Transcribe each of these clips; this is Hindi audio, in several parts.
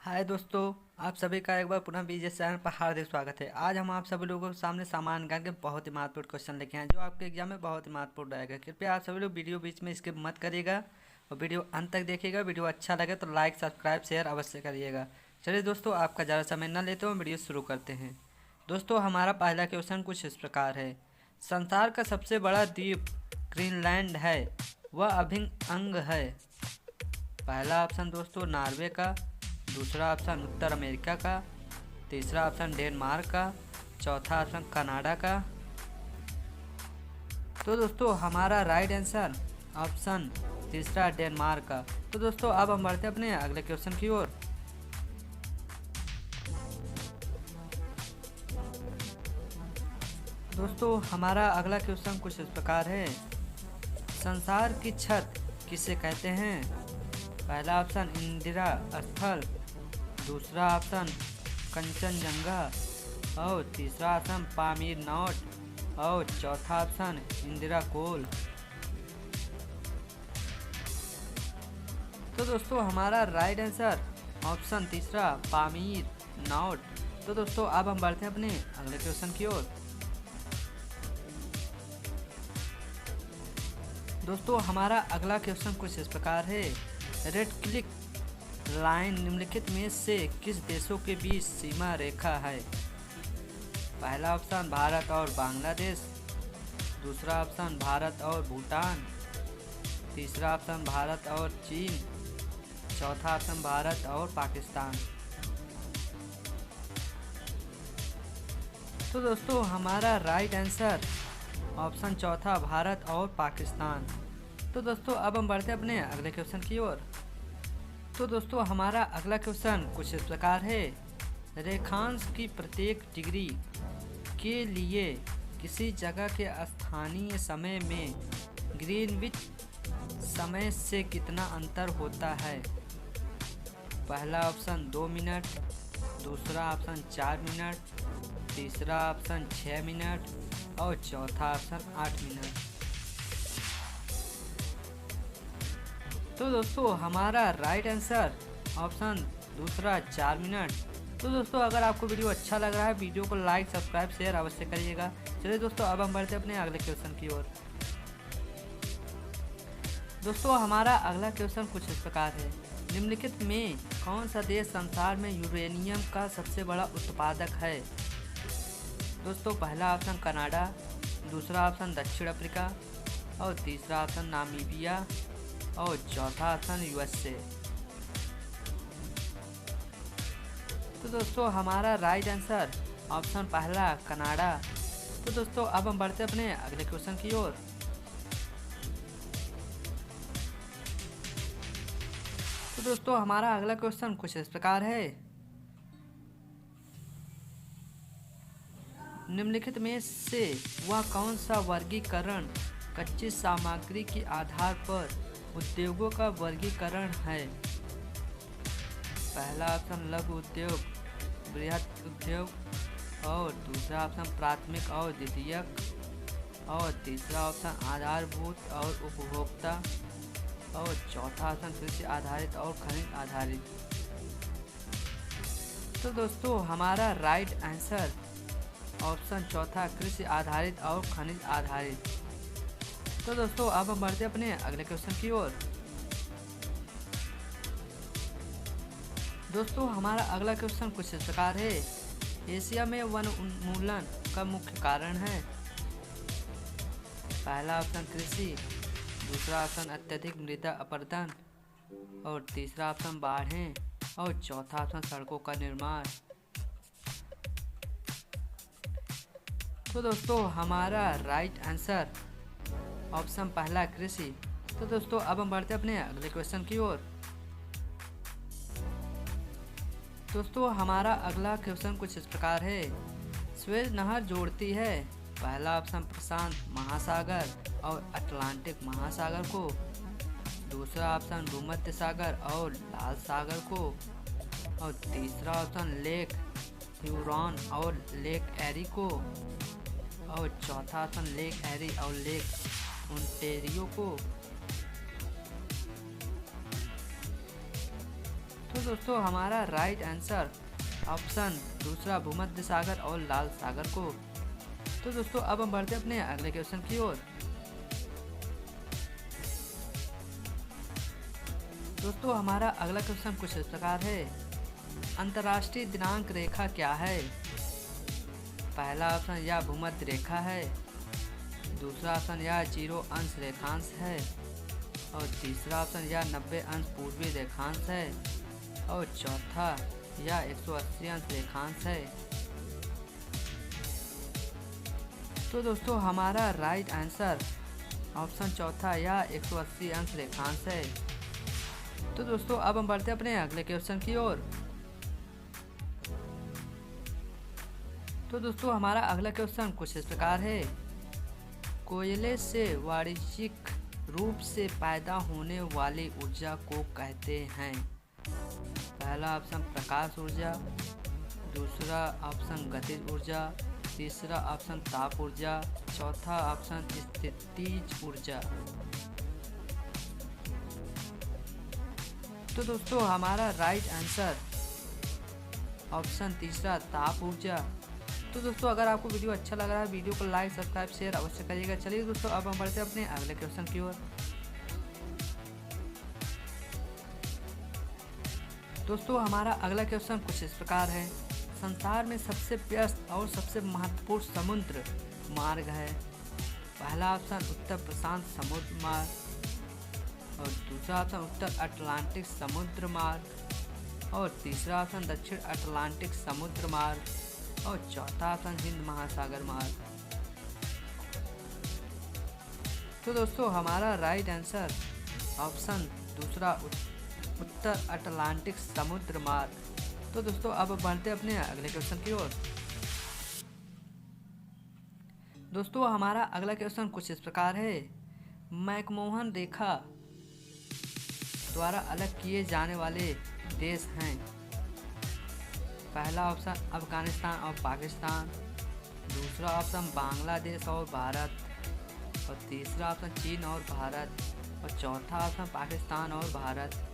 हाय दोस्तों, आप सभी का एक बार पुनः बीजे चैनल पर हार्दिक स्वागत है। आज हम आप सभी लोगों के सामने सामान्य ज्ञान के बहुत ही महत्वपूर्ण क्वेश्चन लेके आए हैं जो आपके एग्जाम में बहुत ही महत्वपूर्ण रहेगा। कृपया आप सभी लोग वीडियो बीच में स्किप मत करिएगा और वीडियो अंत तक देखिएगा। वीडियो अच्छा लगे तो लाइक सब्सक्राइब शेयर अवश्य करिएगा। चलिए दोस्तों, आपका ज़्यादा समय न लेते हुए वीडियो शुरू करते हैं। दोस्तों, हमारा पहला क्वेश्चन कुछ इस प्रकार है। संसार का सबसे बड़ा द्वीप ग्रीनलैंड है, वह अभिन्न अंग है। पहला ऑप्शन दोस्तों नॉर्वे का, दूसरा ऑप्शन उत्तर अमेरिका का, तीसरा ऑप्शन डेनमार्क का, चौथा ऑप्शन कनाडा का। तो दोस्तों हमारा राइट आंसर ऑप्शन तीसरा डेनमार्क का। तो दोस्तों अब हम बढ़ते हैं अपने अगले क्वेश्चन की ओर। दोस्तों हमारा अगला क्वेश्चन कुछ इस प्रकार है। संसार की छत किसे कहते हैं? पहला ऑप्शन इंदिरा स्थल, दूसरा ऑप्शन कंचनजंगा और तीसरा ऑप्शन पामीर नोट और चौथा ऑप्शन इंदिरा कोल। तो दोस्तों हमारा राइट आंसर ऑप्शन तीसरा पामीर नोट। तो दोस्तों अब हम बढ़ते हैं अपने अगले क्वेश्चन की ओर। दोस्तों हमारा अगला क्वेश्चन कुछ इस प्रकार है। रेड क्लिक लाइन निम्नलिखित में से किस देशों के बीच सीमा रेखा है? पहला ऑप्शन भारत और बांग्लादेश, दूसरा ऑप्शन भारत और भूटान, तीसरा ऑप्शन भारत और चीन, चौथा ऑप्शन भारत और पाकिस्तान। तो दोस्तों हमारा राइट आंसर ऑप्शन चौथा भारत और पाकिस्तान। तो दोस्तों अब हम बढ़ते हैं अपने अगले क्वेश्चन की ओर। तो दोस्तों हमारा अगला क्वेश्चन कुछ इस प्रकार है। रेखांश की प्रत्येक डिग्री के लिए किसी जगह के स्थानीय समय में ग्रीनविच समय से कितना अंतर होता है? पहला ऑप्शन 2 मिनट, दूसरा ऑप्शन 4 मिनट, तीसरा ऑप्शन 6 मिनट और चौथा ऑप्शन 8 मिनट। तो दोस्तों हमारा राइट आंसर ऑप्शन दूसरा 4 मिनट। तो दोस्तों अगर आपको वीडियो अच्छा लग रहा है वीडियो को लाइक सब्सक्राइब शेयर अवश्य करिएगा। चलिए दोस्तों अब हम बढ़ते हैं अपने अगले क्वेश्चन की ओर। दोस्तों हमारा अगला क्वेश्चन कुछ इस प्रकार है। निम्नलिखित में कौन सा देश संसार में यूरेनियम का सबसे बड़ा उत्पादक है? दोस्तों पहला ऑप्शन कनाडा, दूसरा ऑप्शन दक्षिण अफ्रीका और तीसरा ऑप्शन नामीबिया और चौथा ऑप्शन यूएसए। तो दोस्तों हमारा राइट आंसर ऑप्शन पहला कनाडा। तो दोस्तों अब हम बढ़ते हैं अपने अगले क्वेश्चन की ओर। तो दोस्तों हमारा अगला क्वेश्चन कुछ इस प्रकार है। निम्नलिखित में से वह कौन सा वर्गीकरण कच्ची सामग्री के आधार पर उद्योगों का वर्गीकरण है? पहला ऑप्शन लघु उद्योग, बृहत उद्योग और दूसरा ऑप्शन प्राथमिक और द्वितीयक और तीसरा ऑप्शन आधारभूत और उपभोक्ता और चौथा ऑप्शन कृषि आधारित और खनिज आधारित। तो दोस्तों हमारा राइट आंसर ऑप्शन चौथा कृषि आधारित और खनिज आधारित। तो दोस्तों अब हम बढ़ते हैं अपने अगले क्वेश्चन की ओर। दोस्तों हमारा अगला क्वेश्चन कुछ इस प्रकार है। एशिया में वन उन्मूलन का मुख्य कारण है? पहला ऑप्शन कृषि, दूसरा ऑप्शन अत्यधिक मृदा अपरदन और तीसरा ऑप्शन बाढ़ें और चौथा ऑप्शन सड़कों का निर्माण। तो दोस्तों हमारा राइट आंसर ऑप्शन पहला कृषि। तो दोस्तों अब हम बढ़ते हैं अपने अगले क्वेश्चन की ओर। दोस्तों हमारा अगला क्वेश्चन कुछ इस प्रकार है। स्वेज नहर जोड़ती है पहला ऑप्शन प्रशांत महासागर और अटलांटिक महासागर को, दूसरा ऑप्शन भूमध्य सागर और लाल सागर को और तीसरा ऑप्शन लेक ह्यूरॉन और लेक एरी को और चौथा ऑप्शन लेक एरी और लेक ओंटारियो को। तो दोस्तों हमारा राइट आंसर ऑप्शन दूसरा भूमध्य सागर और लाल सागर को। तो दोस्तों अब हम बढ़ते अपने अगले क्वेश्चन की ओर। दोस्तों हमारा अगला क्वेश्चन कुछ इस प्रकार है, अंतर्राष्ट्रीय दिनांक रेखा क्या है? पहला ऑप्शन या भूमध्य रेखा है, दूसरा ऑप्शन या 0 अंश रेखांश है, और तीसरा ऑप्शन या 90 अंश पूर्वी रेखांश है, और चौथा या 180 अंश रेखांश है। तो दोस्तों हमारा राइट आंसर ऑप्शन चौथा या 180 अंश रेखांश है। तो दोस्तों अब हम बढ़ते अपने अगले क्वेश्चन की ओर। तो दोस्तों हमारा अगला क्वेश्चन कुछ इस प्रकार है, कोयले से वाणिज्यिक रूप से पैदा होने वाली ऊर्जा को कहते हैं? पहला ऑप्शन प्रकाश ऊर्जा, दूसरा ऑप्शन गतिज ऊर्जा, तीसरा ऑप्शन ताप ऊर्जा, चौथा ऑप्शन स्थितिज ऊर्जा। तो दोस्तों हमारा राइट आंसर ऑप्शन तीसरा ताप ऊर्जा। तो दोस्तों अगर आपको वीडियो अच्छा लग रहा है, वीडियो को लाइक सब्सक्राइब शेयर अवश्य करिएगा। चलिए दोस्तों अब हम बढ़ते अपने अगले क्वेश्चन की ओर। दोस्तों हमारा अगला क्वेश्चन कुछ इस प्रकार है, संसार में सबसे व्यस्त और सबसे महत्वपूर्ण समुद्र मार्ग है? पहला ऑप्शन उत्तर प्रशांत समुद्र मार्ग, और दूसरा ऑप्शन उत्तर अटलांटिक समुद्र मार्ग, और तीसरा ऑप्शन दक्षिण अटलांटिक समुद्र मार्ग, और चौथा ऑप्शन हिंद महासागर मार्ग। तो दोस्तों हमारा राइट आंसर ऑप्शन दूसरा उत्तर अटलांटिक समुद्र मार्ग। तो दोस्तों अब बढ़ते अपने अगले क्वेश्चन की ओर। दोस्तों हमारा अगला क्वेश्चन कुछ इस प्रकार है, मैकमोहन रेखा द्वारा अलग किए जाने वाले देश हैं? पहला ऑप्शन अफगानिस्तान और पाकिस्तान, दूसरा ऑप्शन बांग्लादेश और भारत, और तीसरा ऑप्शन चीन और भारत, और चौथा ऑप्शन पाकिस्तान और भारत।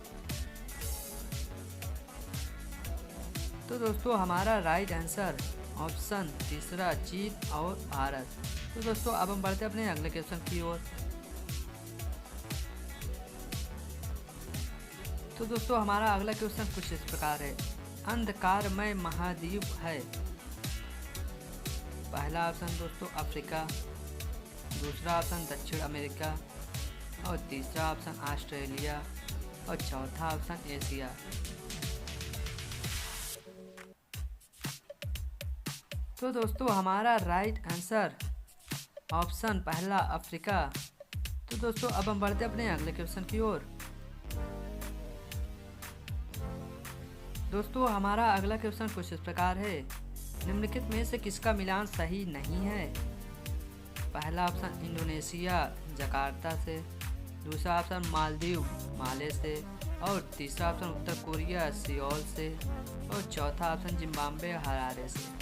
तो दोस्तों हमारा राइट आंसर ऑप्शन तीसरा चीन और भारत। तो दोस्तों अब हम बढ़ते अपने अगले क्वेश्चन की ओर। तो दोस्तों हमारा अगला क्वेश्चन कुछ इस प्रकार है, अंधकारमय महाद्वीप है? पहला ऑप्शन दोस्तों अफ्रीका, दूसरा ऑप्शन दक्षिण अमेरिका, और तीसरा ऑप्शन ऑस्ट्रेलिया, और चौथा ऑप्शन एशिया। तो दोस्तों हमारा राइट आंसर ऑप्शन पहला अफ्रीका। तो दोस्तों अब हम बढ़ते अपने अगले क्वेश्चन की ओर। दोस्तों हमारा अगला क्वेश्चन कुछ इस प्रकार है, निम्नलिखित में से किसका मिलान सही नहीं है? पहला ऑप्शन इंडोनेशिया जकार्ता से, दूसरा ऑप्शन मालदीव माले से, और तीसरा ऑप्शन उत्तर कोरिया सियोल से, और चौथा ऑप्शन जिम्बाब्वे हरारे से।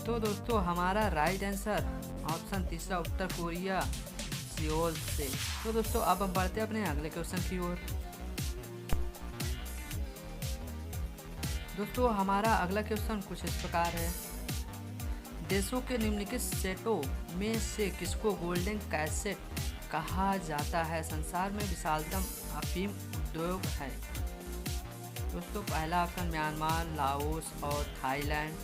तो दोस्तों हमारा राइट आंसर ऑप्शन तीसरा उत्तर कोरिया सियोल से। तो दोस्तों अब हम बढ़ते अपने अगले क्वेश्चन की ओर। दोस्तों हमारा अगला क्वेश्चन कुछ इस प्रकार है, देशों के निम्नलिखित सेटों में से किसको गोल्डन कैसेट कहा जाता है? संसार में विशालतम अफीम उद्योग है? दोस्तों पहला ऑप्शन म्यांमार, लाओस और थाईलैंड,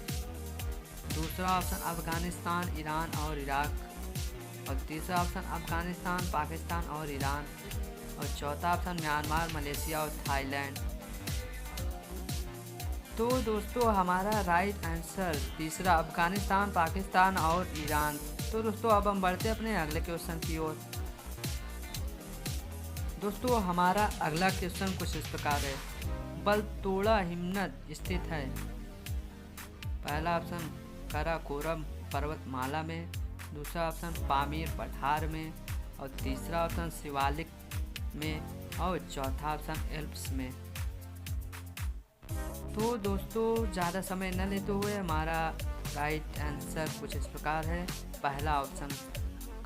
दूसरा ऑप्शन अफगानिस्तान, ईरान और इराक, और तीसरा ऑप्शन अफगानिस्तान, पाकिस्तान और ईरान, और चौथा ऑप्शन म्यांमार, मलेशिया और थाईलैंड। तो दोस्तों हमारा राइट आंसर तीसरा अफगानिस्तान, पाकिस्तान और ईरान। तो दोस्तों अब हम बढ़ते अपने अगले क्वेश्चन की ओर। दोस्तों हमारा अगला क्वेश्चन कुछ इस प्रकार है, बलतोड़ा हिमनद स्थित है? पहला ऑप्शन काराकोरम पर्वतमाला में, दूसरा ऑप्शन पामीर पठार में, और तीसरा ऑप्शन शिवालिक में, और चौथा ऑप्शन एल्प्स में। तो दोस्तों ज़्यादा समय न लेते हुए हमारा राइट आंसर कुछ इस प्रकार है, पहला ऑप्शन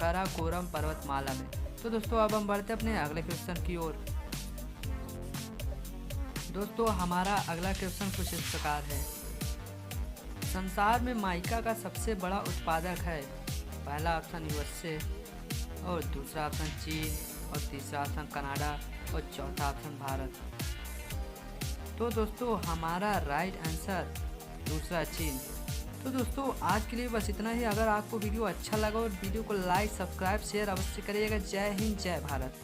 काराकोरम पर्वतमाला में। तो दोस्तों अब हम बढ़ते अपने अगले क्वेश्चन की ओर। दोस्तों हमारा अगला क्वेश्चन कुछ इस प्रकार है। संसार में माइका का सबसे बड़ा उत्पादक है। पहला ऑप्शन यूएसए और दूसरा ऑप्शन चीन और तीसरा ऑप्शन कनाडा और चौथा ऑप्शन भारत। तो दोस्तों हमारा राइट आंसर दूसरा चीन। तो दोस्तों आज के लिए बस इतना ही। अगर आपको वीडियो अच्छा लगा और वीडियो को लाइक सब्सक्राइब शेयर अवश्य करिएगा। जय हिंद जय भारत।